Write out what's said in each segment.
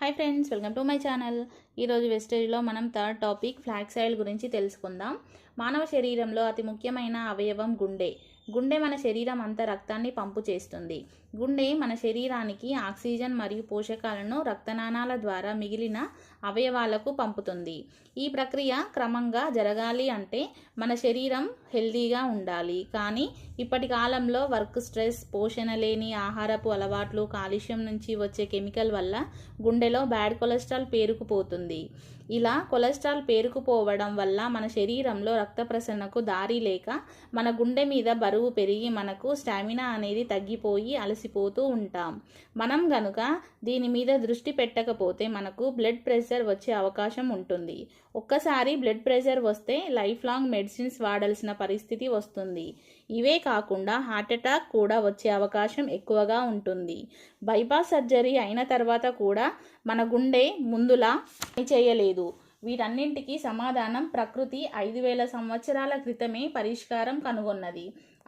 Hi friends, welcome to my channel. ఈరోజు వెస్టేజ్లో మనం third topic flax oil గురించి తెలుసుకుందాం. మానవ శరీరంలో అతి ముఖ్యమైన అవయవం గుండె. గుండె మన శరీరం అంతా రక్తాన్ని పంపు చేస్తుంది. గుండె మన శరీరానికి ఆక్సిజన్ మరియు పోషకాలను రక్తనాళాల ద్వారా మిగిలిన అవయవాలకు పంపుతుంది. ఈ ప్రక్రియ క్రమంగా జరగాలి అంటే మన శరీరం హెల్తీగా ఉండాలి. కానీ ఇప్పటి కాలంలో వర్క్ స్ట్రెస్, పోషణ లేని ఆహారపు అలవాట్లు, కాలుష్యం నుంచి వచ్చే కెమికల్ వల్ల గుండెలో బ్యాడ్ కొలెస్ట్రాల్ పేరుకుపోతుంది. ఇలా కొలెస్ట్రాల్ పేరుకుపోవడం వల్ల మన శరీరంలో రక్త ప్రసరణకు దారి లేక మన గుండె మీద బరువు పెరిగి మనకు స్టామినా అనేది తగ్గిపోయి అలసిపోతూ ఉంటాం. మనం గనుక దీని మీద దృష్టి పెట్టకపోతే మనకు బ్లడ్ ప్రెషర్ వచ్చే అవకాశం ఉంటుంది. ఒక్కసారి బ్లడ్ ప్రెషర్ వస్తే లైఫ్ లాంగ్ మెడిసిన్స్ వాడాల్సిన పరిస్థితి వస్తుంది. ఇవే కాకుండా హార్ట్ అటాక్ కూడా వచ్చే అవకాశం ఎక్కువగా ఉంటుంది. బైపాస్ సర్జరీ అయిన తర్వాత కూడా మన గుండె ముందులా పనిచేయలేదు. వీటన్నింటికి సమాధానం ప్రకృతి 5000 సంవత్సరాల క్రితమే పరిష్కారం కనుగొన్నది.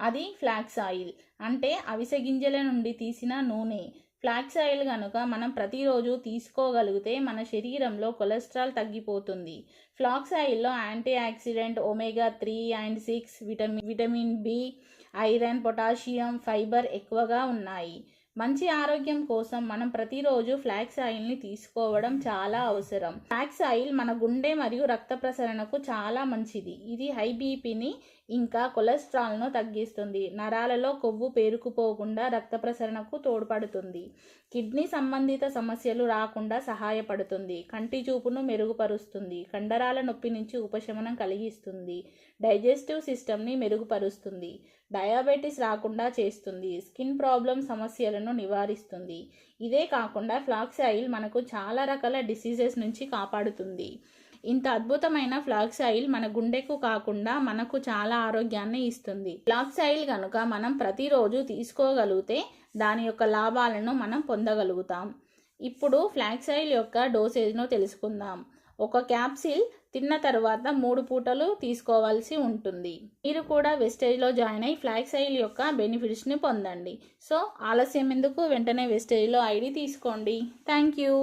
అది ఫ్లాక్స్ ఆయిల్, అంటే అవిసె గింజల నుండి తీసిన నూనె. ఫ్లాక్స్ ఆయిల్ కనుక మనం ప్రతిరోజు తీసుకోగలిగితే మన శరీరంలో కొలెస్ట్రాల్ తగ్గిపోతుంది. ఫ్లాక్స్ ఆయిల్లో antioxidant, omega 3 and 6, vitamin B, iron, potassium, fibre ఎక్కువగా ఉన్నాయి. మంచి ఆరోగ్యం కోసం మనం ప్రతిరోజు ఫ్లాక్స్ ఆయిల్ని తీసుకోవడం చాలా అవసరం. ఫ్లాక్స్ ఆయిల్ మన గుండె మరియు రక్త ప్రసరణకు చాలా మంచిది. ఇది హై బీపీని ఇంకా కొలెస్ట్రాల్ను తగ్గిస్తుంది. నరాలలో కొవ్వు పేరుకుపోకుండా రక్త ప్రసరణకు తోడ్పడుతుంది. కిడ్నీ సంబంధిత సమస్యలు రాకుండా సహాయపడుతుంది. కంటి చూపును మెరుగుపరుస్తుంది. కండరాల నొప్పి నుంచి ఉపశమనం కలిగిస్తుంది. డైజెస్టివ్ సిస్టమ్ని మెరుగుపరుస్తుంది. డయాబెటీస్ రాకుండా చేస్తుంది. స్కిన్ ప్రాబ్లం సమస్యలను నివారిస్తుంది. ఇదే కాకుండా ఫ్లాక్స్ ఆయిల్ మనకు చాలా రకాల డిసీజెస్ నుంచి కాపాడుతుంది. ఇంత అద్భుతమైన ఫ్లాక్స్ ఆయిల్ మన గుండెకు కాకుండా మనకు చాలా ఆరోగ్యాన్ని ఇస్తుంది. ఫ్లాక్స్ ఆయిల్ కనుక మనం ప్రతిరోజు తీసుకోగలిగితే దాని యొక్క లాభాలను మనం పొందగలుగుతాం. ఇప్పుడు ఫ్లాక్స్ ఆయిల్ యొక్క డోసేజ్ను తెలుసుకుందాం. ఒక క్యాప్సిల్ తిన్న తర్వాత 3 పూటలు తీసుకోవాల్సి ఉంటుంది. మీరు కూడా వెస్టేజ్లో జాయిన్ అయ్యి ఫ్లాక్స్ ఆయిల్ యొక్క బెనిఫిట్స్ని పొందండి. సో ఆలస్యం ఎందుకు, వెంటనే వెస్టేజ్లో ఐడి తీసుకోండి. Thank you.